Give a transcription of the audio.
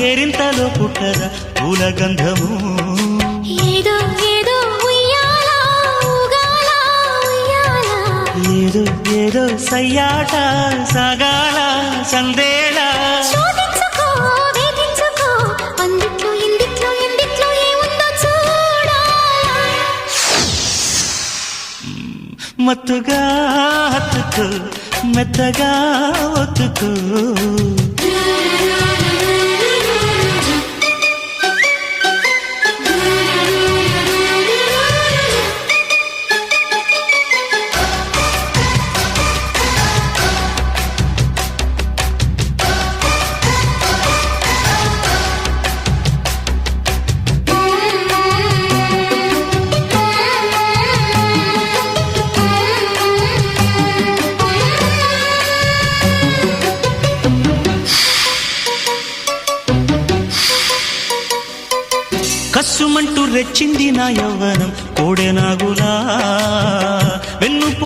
కేరింతలో పుట్టదా పూల గంధము ఏదో ఏదో ఉయ్యాలా ఊగాలా ఉయ్యాలా ఏదో ఏదో సయ్యాట సాగాల సందేళ శోధించుకో వేధించుకో అందిట్లో ఇందిట్లో ఎందిట్లో ఏముందో చూడాలా మత్తుగా హత్తుకో మెత్తగా ఒత్తుకో కస్సుమంటూ రెచ్చింది నా యవ్వనం కోడెనాగులా వెన్ను